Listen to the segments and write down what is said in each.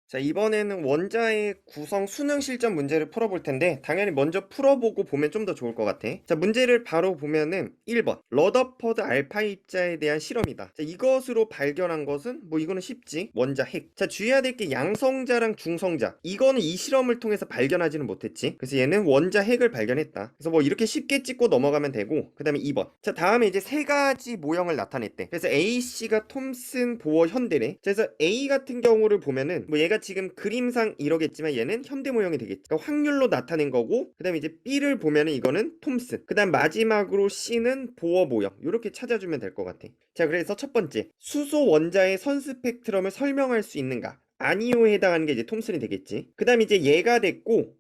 자, 이번에는 원자의 구성 수능 실전 문제를 풀어볼 텐데 당연히 먼저 풀어보고 보면 좀 더 좋을 것 같아. 자, 문제를 바로 보면은 1번 러더퍼드 알파 입자에 대한 실험이다. 자, 이것으로 발견한 것은 뭐 이거는 쉽지. 원자 핵. 자, 주의해야 될 게 양성자랑 중성자. 이거는 이 실험을 통해서 발견하지는 못했지. 그래서 얘는 원자 핵을 발견했다. 그래서 뭐 이렇게 쉽게 찍고 넘어가면 되고, 그 다음에 2번. 자, 다음에 이제 세 가지 모형을 나타냈대. 그래서 AC가 톰슨 보어 현대래. 그래서 A 같은 경우를 보면은 뭐 얘가 지금 그림상 이러겠지만 얘는 현대 모형이 되겠지. 그러니까 확률로 나타낸 거고, 그 다음에 이제 B를 보면은 이거는 톰슨, 그 다음 마지막으로 C는 보어 모형. 이렇게 찾아주면 될 것 같아. 자, 그래서 첫 번째, 수소 원자의 선 스펙트럼을 설명할 수 있는가? 아니오에 해당하는 게 이제 톰슨이 되겠지. 그 다음 이제 얘가 됐고,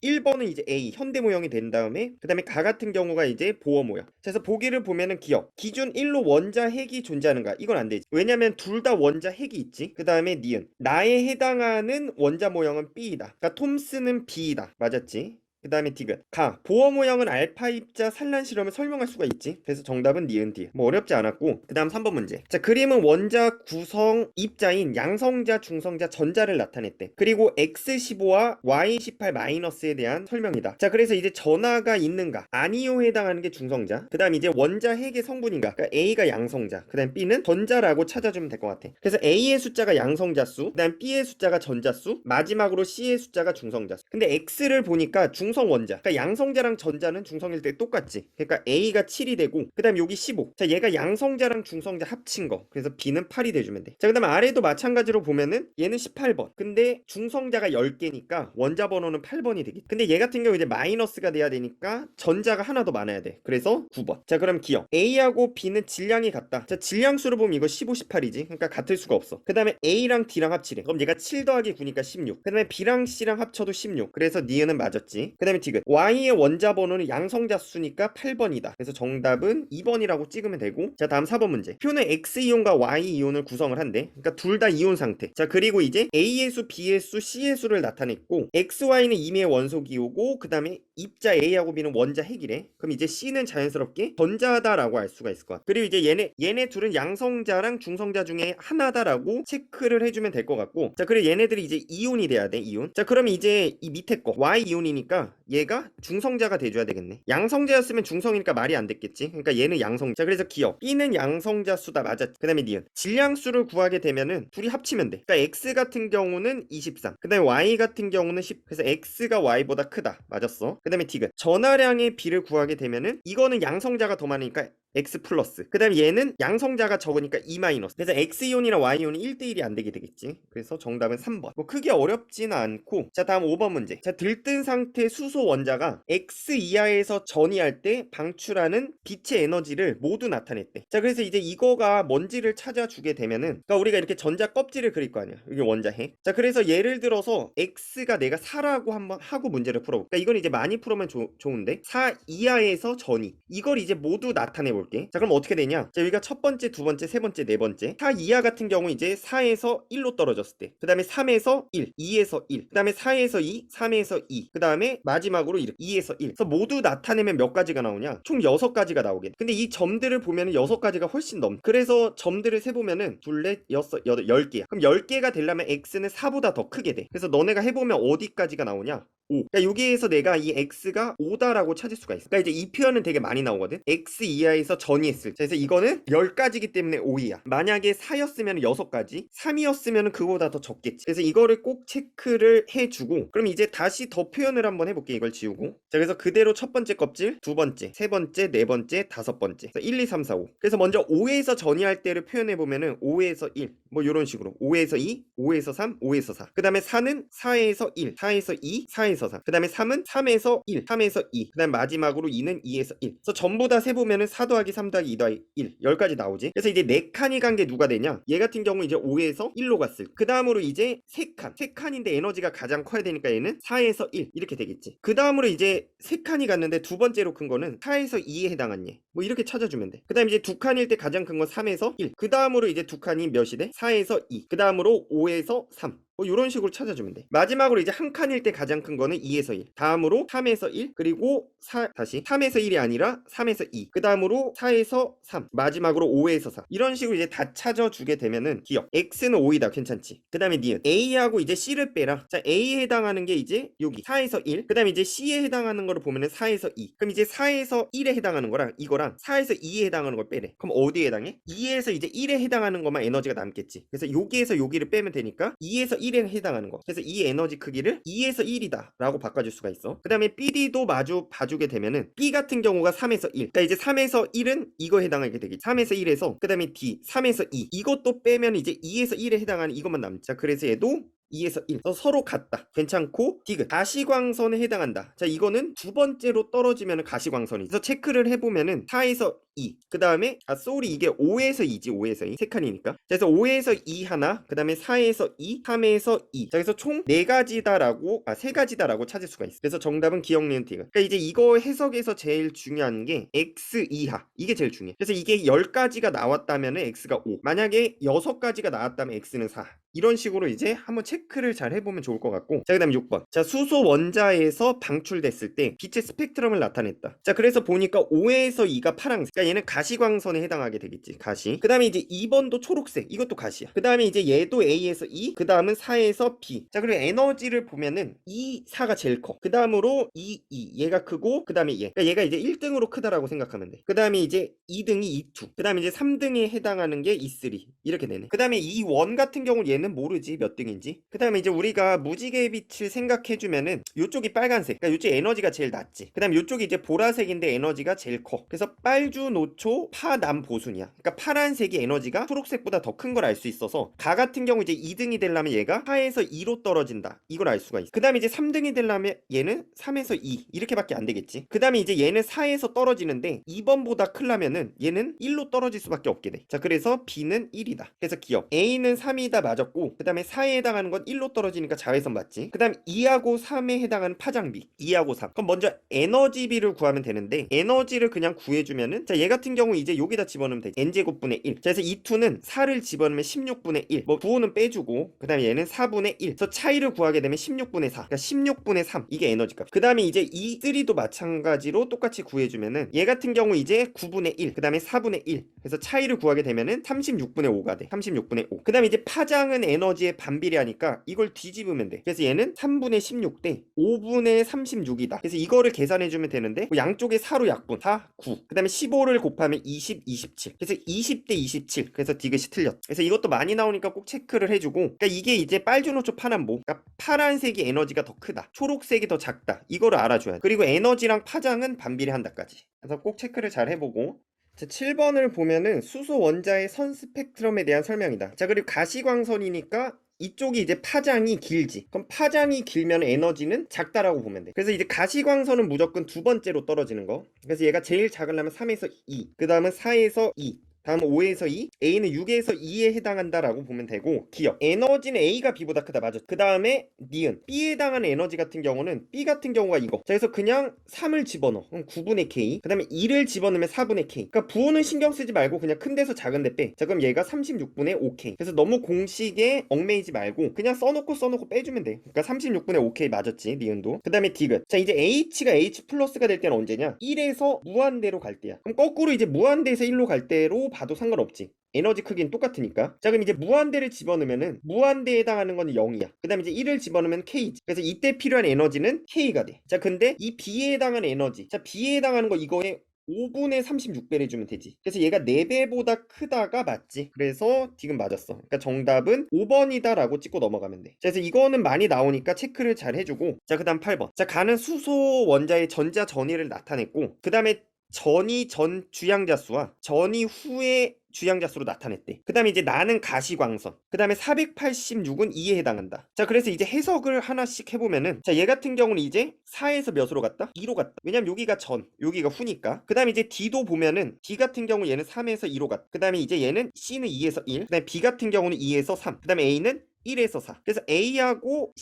1번은 이제 A 현대 모형이 된 다음에, 그 다음에 가 같은 경우가 이제 보어 모형. 그래서 보기를 보면은 기억 기준 1로 원자 핵이 존재하는가, 이건 안 되지. 왜냐면 둘 다 원자 핵이 있지. 그 다음에 니은 나에 해당하는 원자 모형은 B이다. 그러니까 톰슨은 B이다. 맞았지. 그 다음에 디귿 가 보어 모형은 알파 입자 산란 실험을 설명할 수가 있지. 그래서 정답은 니은 디. 뭐 어렵지 않았고, 그 다음 3번 문제. 자, 그림은 원자 구성 입자인 양성자 중성자 전자를 나타냈대. 그리고 X15와 Y18 마이너스에 대한 설명이다. 자, 그래서 이제 전하가 있는가 아니요에 해당하는 게 중성자, 그 다음 이제 원자 핵의 성분인가, 그러니까 A가 양성자, 그 다음 B는 전자라고 찾아주면 될 것 같아. 그래서 A의 숫자가 양성자 수, 그 다음 B의 숫자가 전자 수, 마지막으로 C의 숫자가 중성자 수. 근데 X를 보니까 중성 원자, 그러니까 양성자랑 전자는 중성일 때 똑같지. 그러니까 A가 7이 되고, 그 다음 여기 15. 자, 얘가 양성자랑 중성자 합친 거, 그래서 B는 8이 돼주면 돼. 자, 그 다음 아래도 마찬가지로 보면은 얘는 18번, 근데 중성자가 10개니까 원자 번호는 8번이 되겠지. 근데 얘 같은 경우 이제 마이너스가 돼야 되니까 전자가 하나 더 많아야 돼. 그래서 9번. 자, 그럼 기억 A하고 B는 질량이 같다. 자, 질량수로 보면 이거 15, 18이지. 그러니까 같을 수가 없어. 그 다음에 A랑 D랑 합치래. 그럼 얘가 7 더하기 9니까 16. 그 다음에 B랑 C랑 합쳐도 16. 그래서 니은은 맞았지. 그 다음에 디귿 Y의 원자 번호는 양성자 수니까 8번이다. 그래서 정답은 2번이라고 찍으면 되고, 자, 다음 4번 문제. 표는 X이온과 Y이온을 구성을 한대. 그러니까 둘 다 이온 상태. 자, 그리고 이제 A의 수, B의 수, C의 수를 나타냈고, XY는 임의의 원소기호고, 그 다음에 입자 A하고 B는 원자 핵이래. 그럼 이제 C는 자연스럽게 전자다라고 알 수가 있을 것 같아. 그리고 이제 얘네 둘은 양성자랑 중성자 중에 하나다라고 체크를 해주면 될 것 같고, 자, 그리고 얘네들이 이제 이온이 돼야 돼. 이온. 자, 그러면 이제 이 밑에 거 Y 이온이니까 얘가 중성자가 돼줘야 되겠네. 양성자였으면 중성이니까 말이 안 됐겠지. 그러니까 얘는 양성. 자, 그래서 기억 B는 양성자 수다. 맞았지. 그 다음에 니은 질량수를 구하게 되면은 둘이 합치면 돼. 그러니까 X 같은 경우는 23, 그 다음에 Y 같은 경우는 10. 그래서 X가 Y보다 크다. 맞았어. 그 다음에 디귿 전하량의 B를 구하게 되면은 이거는 양성자가 더 많으니까 X 플러스, 그 다음에 얘는 양성자가 적으니까 E 마이너스. 그래서 X이온이랑 Y이온이 1대1이 안 되게 되겠지. 그래서 정답은 3번. 뭐 크게 어렵지는 않고, 자, 다음 5번 문제. 자, 들뜬 상태 수소 원자가 X 이하에서 전이할 때 방출하는 빛의 에너지를 모두 나타냈대. 자, 그래서 이제 이거가 뭔지를 찾아주게 되면은, 그러니까 우리가 이렇게 전자 껍질을 그릴 거 아니야. 이게 원자 핵. 자, 그래서 예를 들어서 X가 내가 4라고 한번 하고 문제를 풀어볼까. 그러니까 이건 이제 많이 풀으면 좋은데 4 이하에서 전이, 이걸 이제 모두 나타내볼게. 자, 그럼 어떻게 되냐. 자, 여기가 첫 번째, 두 번째, 세 번째, 네 번째. 4 이하 같은 경우 이제 4에서 1로 떨어졌을 때, 그 다음에 3에서 1, 2에서 1, 그 다음에 4에서 2, 3에서 2, 그 다음에 마지막으로 2에서 1. 그래서 모두 나타내면 몇 가지가 나오냐, 총 6가지가 나오게 돼. 근데 이 점들을 보면은 6가지가 훨씬 넘. 그래서 점들을 세보면은 둘, 넷, 여섯, 여덟, 10개야. 그럼 10개가 되려면 X는 4보다 더 크게 돼. 그래서 너네가 해보면 어디까지가 나오냐, 5. 그러니까 여기에서 내가 이 X가 5다라고 찾을 수가 있어. 그러니까 이제 이 표현은 되게 많이 나오거든. X 이하에서 전이했을 때. 그래서 이거는 10가지기 때문에 5이야. 만약에 4였으면 6가지, 3이었으면 그거보다 더 적겠지. 그래서 이거를 꼭 체크를 해주고, 그럼 이제 다시 더 표현을 한번 해볼게. 이걸 지우고. 자, 그래서 그대로 첫 번째 껍질, 두 번째, 세 번째, 네 번째, 다섯 번째. 그래서 1, 2, 3, 4, 5. 그래서 먼저 5에서 전이할 때를 표현해보면은 5에서 1, 뭐 이런 식으로 5에서 2, 5에서 3, 5에서 4. 그 다음에 4는 4에서 1, 4에서 2, 4에서 4. 그 다음에 3은 3에서 1, 3에서 2. 그 다음 마지막으로 2는 2에서 1. 그래서 전부 다 세보면은 4 더하기 3 더하기 2 더하기 1, 10까지 나오지. 그래서 이제 4칸이 간 게 누가 되냐, 얘 같은 경우 이제 5에서 1로 갔을. 그 다음으로 이제 3칸인데 에너지가 가장 커야 되니까 얘는 4에서 1 이렇게 되겠지. 그 다음으로 이제 3칸이 갔는데 두 번째로 큰 거는 4에서 2에 해당한 얘, 뭐 이렇게 찾아주면 돼. 그 다음 이제 두 칸일 때 가장 큰 건 3에서 1. 그 다음으로 이제 두 칸이 몇이 돼? 4에서 2. 그 다음으로 5에서 3. 이런 식으로 찾아주면 돼. 마지막으로 이제 한 칸일 때 가장 큰 거는 2에서 1, 다음으로 3에서 1, 그리고 다시 3에서 1이 아니라 3에서 2, 그 다음으로 4에서 3, 마지막으로 5에서 4. 이런 식으로 이제 다 찾아주게 되면은 기억 x는 5이다. 괜찮지? 그 다음에 니은 a하고 이제 c를 빼라. 자, a에 해당하는 게 이제 여기 4에서 1, 그 다음에 이제 c에 해당하는 거를 보면은 4에서 2. 그럼 이제 4에서 1에 해당하는 거랑 이거랑 4에서 2에 해당하는 걸 빼래. 그럼 어디에 해당해? 2에서 이제 1에 해당하는 것만 에너지가 남겠지. 그래서 여기에서 여기를 빼면 되니까 2에서 1에 해당하는 거. 그래서 이 에너지 크기를 2에서 1이다 라고 바꿔줄 수가 있어. 그 다음에 BD도 마주 봐주게 되면은 B 같은 경우가 3에서 1. 그러니까 이제 3에서 1은 이거에 해당하게 되겠지. 3에서 1에서 그 다음에 D 3에서 2. 이것도 빼면 이제 2에서 1에 해당하는 이것만 남지. 자, 그래서 얘도 2에서 1. 서로 같다. 괜찮고 디귿. 가시광선에 해당한다. 자, 이거는 두 번째로 떨어지면 가시광선이. 그래서 체크를 해보면은 4에서 2. 그 다음에 이게 5에서 2지. 5에서 2. 세 칸이니까. 그래서 5에서 2 하나. 그 다음에 4에서 2. 3에서 2. 자, 그래서 총 4가지다라고 3가지다라고 찾을 수가 있어. 그래서 정답은 기억 니은 디귿. 그러니까 이제 이거 해석에서 제일 중요한 게 x 이하. 이게 제일 중요해. 그래서 이게 10가지가 나왔다면 x가 5. 만약에 6가지가 나왔다면 x는 4. 이런 식으로 이제 한번 체크를 잘 해보면 좋을 것 같고. 자, 그 다음 6번. 자, 수소 원자에서 방출됐을 때 빛의 스펙트럼을 나타냈다. 자, 그래서 보니까 5에서 2가 파란색. 그러니까 얘는 가시광선에 해당하게 되겠지. 가시. 그 다음에 이제 2번도 초록색. 이것도 가시야. 그 다음에 이제 얘도 A에서 2. 그 다음은 4에서 B. 자, 그리고 에너지를 보면은 2, 4가 제일 커. 그 다음으로 2, 얘가 크고, 그 다음에 얘. 그러니까 얘가 이제 1등으로 크다라고 생각하면 돼. 그 다음에 이제 2등이 2, 2. 그 다음에 이제 3등에 해당하는 게 2, 3. 이렇게 되네. 그 다음에 이 원 같은 경우는 얘는 모르지 몇 등인지. 그 다음에 이제 우리가 무지개 빛을 생각해주면은 요쪽이 빨간색. 그러니까 요쪽 에너지가 제일 낮지. 그 다음에 요쪽이 이제 보라색인데 에너지가 제일 커. 그래서 빨주, 노초, 파, 남, 보순이야. 그러니까 파란색이 에너지가 초록색보다 더 큰 걸 알 수 있어서 가 같은 경우 이제 2등이 되려면 얘가 4에서 2로 떨어진다. 이걸 알 수가 있어. 그 다음에 이제 3등이 되려면 얘는 3에서 2 이렇게밖에 안 되겠지. 그 다음에 이제 얘는 4에서 떨어지는데 2번보다 크려면은 얘는 1로 떨어질 수밖에 없게 돼. 자, 그래서 B는 1이다. 그래서 기억. A는 3이다 맞았고, 그 다음에 4에 해당하는 건 1로 떨어지니까 자외선 맞지. 그 다음 2하고 3에 해당하는 파장비 2하고 3. 그럼 먼저 에너지비를 구하면 되는데 에너지를 그냥 구해주면은, 자, 얘 같은 경우 이제 여기다 집어넣으면 되지. n제곱분의 1. 자, 그래서 이 2는 4를 집어넣으면 16분의 1. 뭐 9는 빼주고, 그 다음에 얘는 4분의 1. 그래서 차이를 구하게 되면 16분의 4. 그러니까 16분의 3. 이게 에너지 값. 그 다음에 이제 이 3도 마찬가지로 똑같이 구해주면은 얘 같은 경우 이제 9분의 1. 그 다음에 4분의 1. 그래서 차이를 구하게 되면은 36분의 5가 돼. 36분의 5. 그 다음에 이제 파장은 에너지에 반비례하니까 이걸 뒤집으면 돼. 그래서 얘는 3분의 16대 5분의 36이다. 그래서 이거를 계산해주면 되는데, 뭐 양쪽에 4로 약분 4, 9. 그 다음에 15를 곱하면 20, 27. 그래서 20대 27. 그래서 디귿이 틀렸. 그래서 이것도 많이 나오니까 꼭 체크를 해주고, 그러니까 이게 이제 빨주노초 파남보. 그러니까 파란색이 에너지가 더 크다, 초록색이 더 작다. 이거를 알아줘야 돼. 그리고 에너지랑 파장은 반비례한다까지. 그래서 꼭 체크를 잘 해보고. 자, 7번을 보면은 수소 원자의 선 스펙트럼에 대한 설명이다. 자, 그리고 가시광선이니까 이쪽이 이제 파장이 길지. 그럼 파장이 길면 에너지는 작다라고 보면 돼. 그래서 이제 가시광선은 무조건 두 번째로 떨어지는 거. 그래서 얘가 제일 작으려면 3에서 2, 그 다음은 4에서 2, 다음은 5에서 2, A는 6에서 2에 해당한다라고 보면 되고, 기억. 에너지는 A가 B보다 크다. 맞아. 그 다음에 니은. B에 해당하는 에너지 같은 경우는 B 같은 경우가 이거. 자, 그래서 그냥 3을 집어넣어. 그럼 9분의 K. 그 다음에 2를 집어넣으면 4분의 K. 그러니까 부호는 신경 쓰지 말고 그냥 큰 데서 작은 데 빼. 자, 그럼 얘가 36분의 5K. 그래서 너무 공식에 얽매이지 말고 그냥 써놓고 빼주면 돼. 그러니까 36분의 5K 맞았지. 니은도. 그 다음에 디귿. 자, 이제 H가 H 플러스가 될 때는 언제냐? 1에서 무한대로 갈 때야. 그럼 거꾸로 이제 무한대에서 1로 갈 때로 봐도 상관없지. 에너지 크기는 똑같으니까. 자, 그럼 이제 무한대를 집어넣으면은 무한대에 해당하는 건 0이야. 그 다음에 이제 1을 집어넣으면 K지. 그래서 이때 필요한 에너지는 K가 돼. 자, 근데 이 B에 해당하는 에너지, 자, B에 해당하는 거 이거에 5분의 36배를 해주면 되지. 그래서 얘가 4배보다 크다가 맞지. 그래서 지금 맞았어. 그러니까 정답은 5번이다 라고 찍고 넘어가면 돼. 자, 그래서 이거는 많이 나오니까 체크를 잘 해주고. 자, 그 다음 8번. 자, 가는 수소 원자의 전자 전위를 나타냈고, 그 다음에 전이 전 주양자수와 전이 후의 주양자수로 나타냈대. 그 다음에 이제 나는 가시광선. 그 다음에 486은 2에 해당한다. 자, 그래서 이제 해석을 하나씩 해보면은, 자, 얘 같은 경우는 이제 4에서 몇으로 갔다? 2로 갔다. 왜냐면 여기가 전, 여기가 후니까. 그 다음에 이제 D도 보면은 D 같은 경우 얘는 3에서 2로 갔다. 그 다음에 이제 얘는 C는 2에서 1. 그 다음에 B 같은 경우는 2에서 3. 그 다음에 A는 1에서 4. 그래서 A하고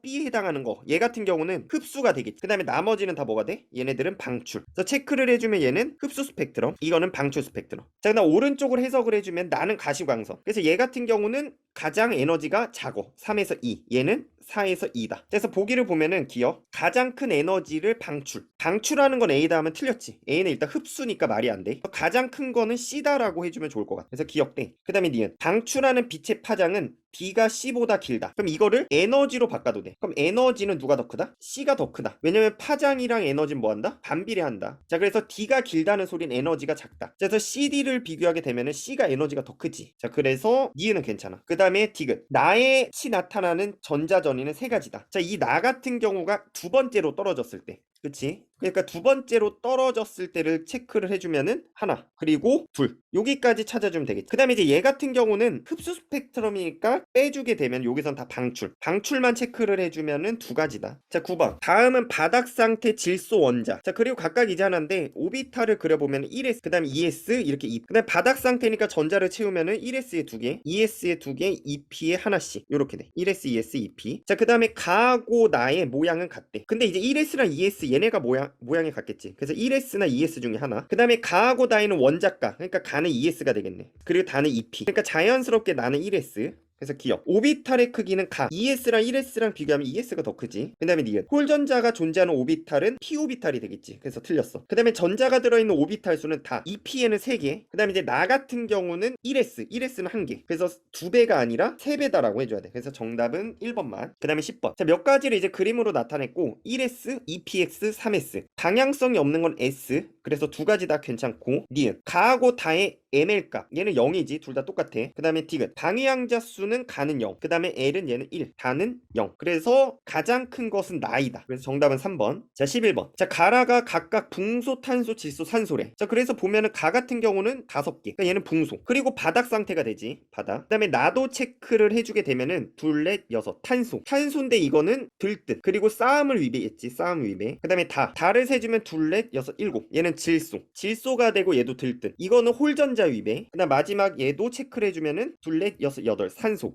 B에 해당하는 거 얘 같은 경우는 흡수가 되겠지. 그 다음에 나머지는 다 뭐가 돼? 얘네들은 방출. 그래서 체크를 해주면 얘는 흡수 스펙트럼, 이거는 방출 스펙트럼. 자, 그다음 오른쪽으로 해석을 해주면 나는 가시광선. 그래서 얘 같은 경우는 가장 에너지가 작어. 3에서 2. 얘는 4에서 2다. 그래서 보기를 보면은 기억. 가장 큰 에너지를 방출하는 건 A다 하면 틀렸지. A는 일단 흡수니까 말이 안 돼. 가장 큰 거는 C다라고 해주면 좋을 것 같아. 그래서 기억돼. 그 다음에 니은. 방출하는 빛의 파장은 B가 C보다 길다. 그럼 이거를 에너지로 바꿔도 돼. 그럼 에너지는 누가 더 크다? C가 더 크다. 왜냐면 파장이랑 에너지는 뭐한다? 반비례한다. 자, 그래서 D가 길다는 소리는 에너지가 작다. 자, 그래서 CD를 비교하게 되면은 C가 에너지가 더 크지. 자, 그래서 니은은 괜찮아. 그 다음에 디귿. 나의 치 나타나는 전자전이는 세 가지다. 자, 이 나 같은 경우가 두 번째로 떨어졌을 때. 그치? 그러니까 두 번째로 떨어졌을 때를 체크를 해주면은 하나, 그리고 둘, 여기까지 찾아주면 되겠지. 그 다음에 이제 얘 같은 경우는 흡수 스펙트럼이니까 빼주게 되면 여기선 다 방출만 체크를 해주면은 두 가지다. 자, 9번. 다음은 바닥 상태 질소 원자. 자, 그리고 각각 이제 하나인데 오비탈을 그려보면 1s, 그 다음에 2s 이렇게 2. 그 다음에 바닥 상태니까 전자를 채우면은 1s에 2개, 2s에 2개, 2p에 하나씩 이렇게 돼. 1s, 2s, 2p. 자, 그 다음에 가하고 나의 모양은 같대. 근데 이제 1s랑 2s 얘네가 모양이 같겠지. 그래서 1s나 2s 중에 하나. 그 다음에 가하고 다에는 원자가, 그러니까 가는 2s가 되겠네. 그리고 다는 2p. 그러니까 자연스럽게 나는 1s. 그래서 기억. 오비탈의 크기는 가. 2s랑 1s랑 비교하면 2s가 더 크지. 그 다음에 니은. 홀전자가 존재하는 오비탈은 p 오비탈이 되겠지. 그래서 틀렸어. 그 다음에 전자가 들어있는 오비탈 수는 다 2p에는 3개. 그 다음에 이제 나 같은 경우는 1s는 1개. 그래서 2배가 아니라 3배다라고 해줘야 돼. 그래서 정답은 1번만. 그 다음에 10번. 자, 몇 가지를 이제 그림으로 나타냈고 1s, 2px, 3s. 방향성이 없는 건 s. 그래서 두 가지 다 괜찮고. 니은. 가하고 다의 ml 값. 얘는 0이지. 둘 다 똑같아. 그 다음에 디귿. 방위항자 수는 가는 0. 그 다음에 L은 얘는 1. 다는 0. 그래서 가장 큰 것은 나이다. 그래서 정답은 3번. 자, 11번. 자, 가라가 각각 붕소, 탄소, 질소, 산소래. 자, 그래서 보면은 가 같은 경우는 5개. 그러니까 얘는 붕소. 그리고 바닥 상태가 되지. 바닥. 그 다음에 나도 체크를 해주게 되면은 둘, 넷, 여섯. 탄소인데 이거는 들뜻. 그리고 싸움을 위배했지. 싸움 위배. 그 다음에 다를 세주면 둘, 넷, 여섯, 일곱. 얘는 질소가 되고 얘도 들뜻. 이거는 홀전자 위배. 그 다음 마지막 얘도 체크를 해주면은 둘, 넷, 여섯, 여덟.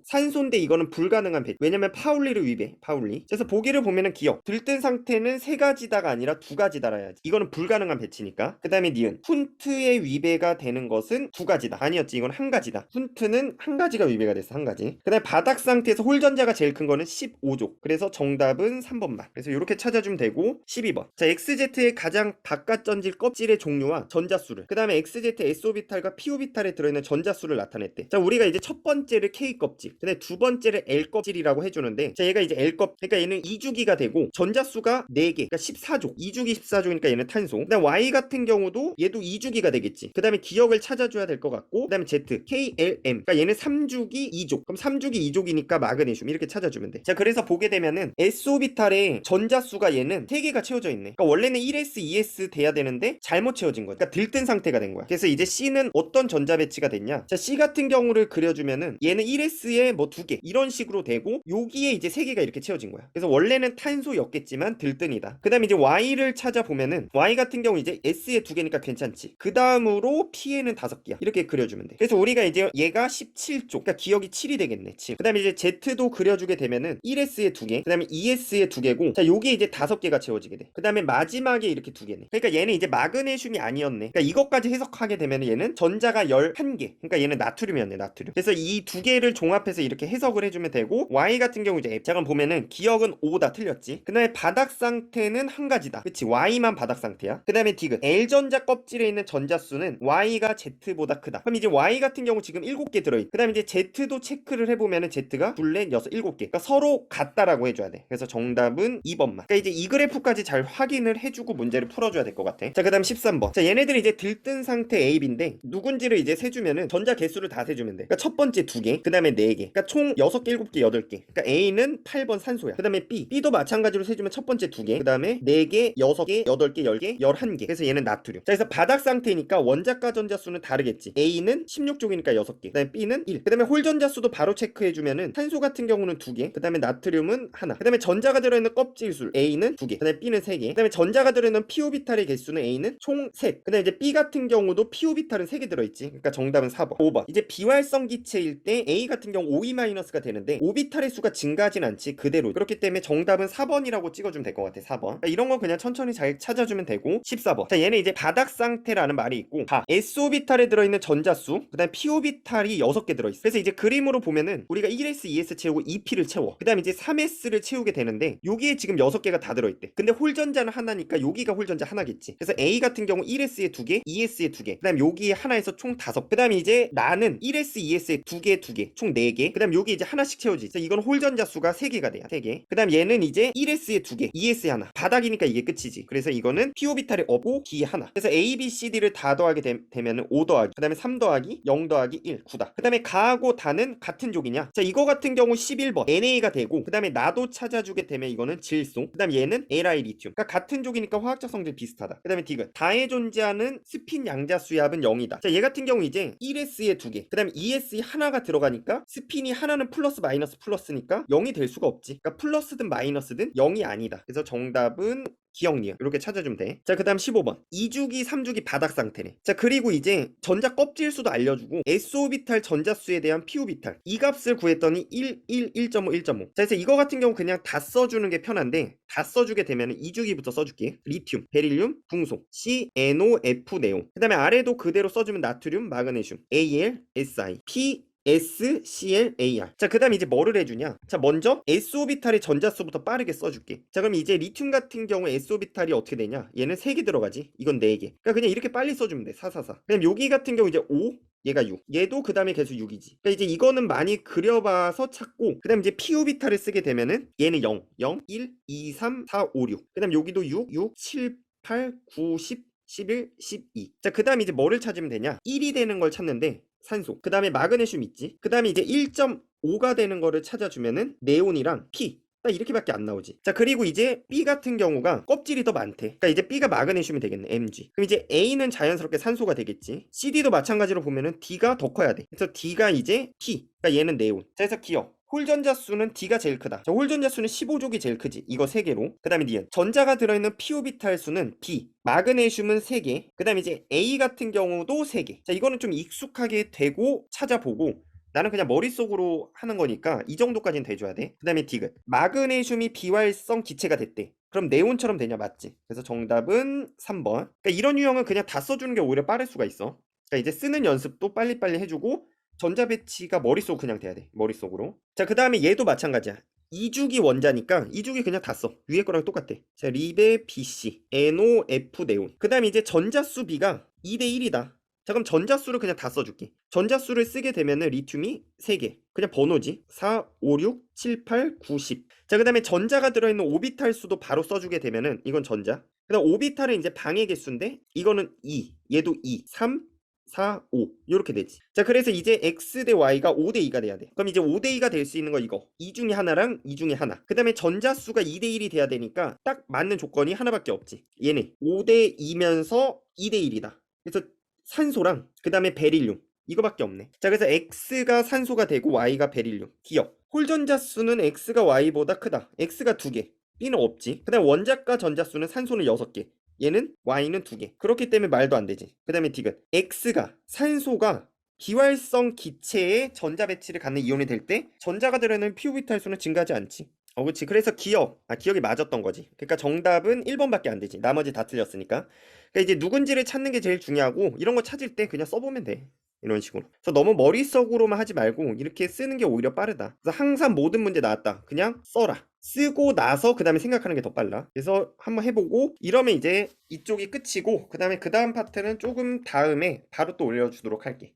산소인데 이거는 불가능한 배치. 왜냐면 파울리를 위배. 파울리. 그래서 보기를 보면은 기억. 들뜬 상태는 세 가지다가 아니라 두 가지다라 해야지. 이거는 불가능한 배치니까. 그 다음에 니은. 훈트의 위배가 되는 것은 두 가지다. 아니었지. 이건 한 가지다. 훈트는 한 가지가 위배가 됐어. 한 가지. 그 다음에 바닥 상태에서 홀전자가 제일 큰 거는 15족. 그래서 정답은 3번만. 그래서 이렇게 찾아주면 되고. 12번. 자, XZ의 가장 바깥 전질 껍질의 종류와 전자수를. 그 다음에 XZ S오비탈과 P오비탈에 들어있는 전자수를 나타냈대. 자, 우리가 이제 첫 번째를 K껍질, 근데 두 번째를 L껍질이라고 해주는데, 자, 얘가 이제 그러니까 얘는 2주기가 되고 전자수가 4개, 그러니까 14족. 2주기 14족이니까 얘는 탄소. 그 다음 Y 같은 경우도 얘도 2주기가 되겠지. 그 다음에 기억을 찾아줘야 될 것 같고, 그 다음에 Z, KLM, 그러니까 얘는 3주기 2족. 그럼 3주기 2족이니까 마그네슘 이렇게 찾아주면 돼. 자, 그래서 보게 되면은 S오비탈에 전자수가 얘는 3개가 채워져 있네. 그러니까 원래는 1s, 2s 돼야 되는데 잘못 채워진 거야. 그러니까 들뜬 상태가 된 거야. 그래서 이제 C는 어떤 전자 배치가 됐냐? 자, C 같은 경우를 그려주면은 얘는 1s에 뭐 2개 이런 식으로 되고 여기에 이제 3개가 이렇게 채워진 거야. 그래서 원래는 탄소였겠지만 들뜬이다. 그 다음에 이제 Y를 찾아보면은 Y 같은 경우 이제 S에 2개니까 괜찮지. 그 다음으로 P에는 5개야. 이렇게 그려주면 돼. 그래서 우리가 이제 얘가 17쪽, 그러니까 기억이 7이 되겠네. 7. 그 다음에 이제 Z도 그려주게 되면은 1s에 2개, 그 다음에 2s에 2개고, 자, 요게 이제 5개가 채워지게 돼. 그 다음에 마지막에 이렇게 2개네. 그러니까 얘는 이제 마그네슘이 아니었네. 그러니까 이것까지 해석하게 되면 얘는 전자가 11개. 그러니까 얘는 나트륨이었네. 나트륨. 그래서 이 두 개를 종합해서 이렇게 해석을 해주면 되고, Y 같은 경우 이제 잠깐 보면은 기억은 5다 틀렸지. 그 다음에 바닥 상태는 한 가지다. 그치? Y만 바닥 상태야. 그 다음에 디귿. L전자 껍질에 있는 전자수는 Y가 Z보다 크다. 그럼 이제 Y 같은 경우 지금 7개 들어있. 그 다음에 이제 Z도 체크를 해보면은 Z가 둘, 넷, 여섯, 7개. 그러니까 서로 같다라고 해줘야 돼. 그래서 정답은 2번만. 그러니까 이제 이 그래프까지 잘 확인을 해주고 문제를 풀어줘야 될 것 같아. 자, 그 다음 13번. 자, 얘네들이 이제 들뜬 상태 A, B인데 누군지를 이제 세주면은 전자 개수를 다 세주면 돼. 그러니까 첫 번째 2개, 그 다음에 4개. 그러니까 총 6개, 7개, 8개. 그러니까 A는 8번 산소야. 그 다음에 B도 마찬가지로 세주면 첫 번째 2개, 그 다음에 4개, 6개, 8개, 10개, 11개. 그래서 얘는 나트륨. 자, 그래서 바닥 상태니까 원자과 전자수는 다르겠지. A는 16쪽이니까 6개, 그 다음에 B는 1. 그 다음에 홀 전자수도 바로 체크해주면은 탄소 같은 경우는 2개, 그 다음에 나트륨은 하나. 그 다음에 전자가 들어있는 껍질술 A는 2개, 그 다음에 B는 3개. 그 다음에 전자가 들어있는 P오비탈의 개수는 A는 총 3. 그 다음에 이제 B 같은 경우도 P오비탈은 3개 들어있지. 그러니까 정답은 4번. 5번. 이제 비활성 기체일 때 A 같은 경우 OE-가 되는데 오비탈의 수가 증가하진 않지. 그대로. 그렇기 때문에 정답은 4번이라고 찍어주면 될 것 같아. 4번. 그러니까 이런 거 그냥 천천히 잘 찾아주면 되고. 14번. 자, 얘는 이제 바닥 상태라는 말이 있고, S오비탈에 들어있는 전자수, 그 다음 P오비탈이 6개 들어있어. 그래서 이제 그림으로 보면은 우리가 1s, 2s 채우고 2p를 채워. 그 다음 이제 3s를 채우게 되는데 여기에 지금 6개가 다 들어있대. 근데 홀전자는 하나니까 여기가 홀전자 하나겠지. 그래서 A 같은 경우 1s에 2개, 2s에 2개, 그 다음 여기에 하나에서 총 5. 그 다음 이제 나는 1s, 2s에 2개, 2개, 총 4개. 그 다음 여기 이제 하나씩 채워지. 그래서 이건 홀전자 수가 3개가 돼요. 3개. 그 다음 얘는 이제 1s에 2개, 2s에 하나. 바닥이니까 이게 끝이지. 그래서 이거는 P오비탈이 없고 D 하나. 그래서 A, B, C, D를 다 더하게 되면은 5 더하기, 그 다음에 3 더하기 0 더하기 1, 9다. 그 다음에 가하고 다는 같은 족이냐? 자, 이거 같은 경우 11번 NA가 되고, 그 다음에 나도 찾아주게 되면 이거는 질소, 그 다음 얘는 Li 리튬. 그러니까 같은 족이니까 화학적 성질 비슷하다. 그 다음에 디귿 다에 존재하는 스핀 양자수압은 0이다. 자, 얘 같은 경우 이제 1s에 2개, 그 다음에 2s에 하나가 들어가니까 스핀이 하나는 플러스 마이너스 플러스니까 0이 될 수가 없지. 그러니까 플러스든 마이너스든 0이 아니다. 그래서 정답은 기억 니은 이렇게 찾아주면 돼. 자, 그 다음 15번 2주기 3주기 바닥 상태네. 자, 그리고 이제 전자 껍질 수도 알려주고 S오비탈 전자수에 대한 P오비탈 이 값을 구했더니 1, 1, 1.5, 1.5. 자, 그래서 이거 같은 경우 그냥 다 써주는 게 편한데, 다 써주게 되면 2주기부터 써줄게. 리튬, 베릴륨, 붕소, C, NO, F, 네온. 그 다음에 아래도 그대로 써주면 나트륨, 마그네슘, Al, Si, P, SClAr. 자, 그 다음에 이제 뭐를 해주냐? 자, 먼저 S오비탈의 전자수부터 빠르게 써줄게. 자, 그럼 이제 리튬 같은 경우 S오비탈이 어떻게 되냐? 얘는 3개 들어가지. 이건 4개. 그러니까 그냥 이렇게 빨리 써주면 돼. 4, 4, 4. 그럼 여기 같은 경우 이제 5, 얘가 6. 얘도 그 다음에 계속 6이지. 그러니까 이제 이거는 많이 그려봐서 찾고, 그 다음 이제 P오비탈을 쓰게 되면은 얘는 0, 0, 1, 2, 3, 4, 5, 6. 그 다음 여기도 6, 6, 7, 8, 9, 10, 11, 12. 자, 그 다음 이제 뭐를 찾으면 되냐? 1이 되는 걸 찾는데 산소, 그 다음에 마그네슘 있지. 그 다음에 이제 1.5가 되는 거를 찾아주면은 네온이랑 P 딱 이렇게밖에 안 나오지. 자, 그리고 이제 B 같은 경우가 껍질이 더 많대. 그러니까 이제 B가 마그네슘이 되겠네. Mg. 그럼 이제 A는 자연스럽게 산소가 되겠지. CD도 마찬가지로 보면은 D가 더 커야 돼. 그래서 D가 이제 P. 그러니까 얘는 네온. 자, 그래서 기억. 홀전자 수는 D가 제일 크다. 자, 홀전자 수는 15족이 제일 크지. 이거 3개로. 그 다음에 니은. 전자가 들어있는 P오비탈 수는 B. 마그네슘은 3개. 그 다음에 이제 A 같은 경우도 3개. 자, 이거는 좀 익숙하게 되고 찾아보고, 나는 그냥 머릿속으로 하는 거니까 이 정도까지는 돼줘야 돼. 그 다음에 디귿. 마그네슘이 비활성 기체가 됐대. 그럼 네온처럼 되냐? 맞지? 그래서 정답은 3번. 그러니까 이런 유형은 그냥 다 써주는 게 오히려 빠를 수가 있어. 그러니까 이제 쓰는 연습도 빨리빨리 해주고, 전자 배치가 머릿속 그냥 돼야 돼. 머릿속으로. 자, 그 다음에 얘도 마찬가지야. 2주기 원자니까 2주기 그냥 다 써. 위에 거랑 똑같아. 자, 리베 BC, NOF 네온. 그 다음에 이제 전자수 B가 2대 1이다. 자, 그럼 전자수를 그냥 다 써줄게. 전자수를 쓰게 되면은 리튬이 3개. 그냥 번호지. 4, 5, 6, 7, 8, 9, 10. 자, 그 다음에 전자가 들어있는 오비탈 수도 바로 써주게 되면은 이건 전자. 그 다음 오비탈은 이제 방의 개수인데 이거는 2. 얘도 2. 3, 4, 5 이렇게 되지. 자, 그래서 이제 x 대 y가 5대 2가 돼야 돼. 그럼 이제 5대 2가 될 수 있는 거 이거. 이 중에 하나랑 이 중에 하나. 그 다음에 전자수가 2대 1이 돼야 되니까 딱 맞는 조건이 하나밖에 없지. 얘네 5대 2면서 2대 1이다. 그래서 산소랑 그 다음에 베릴륨 이거밖에 없네. 자, 그래서 x가 산소가 되고 y가 베릴륨. 기억. 홀전자 수는 x가 y보다 크다. x가 2개. b는 없지. 그 다음 원자과 전자수는 산소는 6개. 얘는 y는 2개. 그렇기 때문에 말도 안 되지. 그 다음에 디귿. x가 산소가 비활성 기체의 전자 배치를 갖는 이온이 될 때 전자가 들어있는 P오비탈 수는 증가하지 않지. 그렇지. 그래서 기억이 맞았던 거지. 그러니까 정답은 1번밖에 안 되지. 나머지 다 틀렸으니까. 그러니까 이제 누군지를 찾는 게 제일 중요하고, 이런 거 찾을 때 그냥 써보면 돼. 이런 식으로. 그래서 너무 머릿속으로만 하지 말고 이렇게 쓰는 게 오히려 빠르다. 그래서 항상 모든 문제 나왔다. 그냥 써라. 쓰고 나서 그 다음에 생각하는 게 더 빨라. 그래서 한번 해보고, 이러면 이제 이쪽이 끝이고, 그 다음에 그 다음 파트는 조금 다음에 바로 또 올려주도록 할게.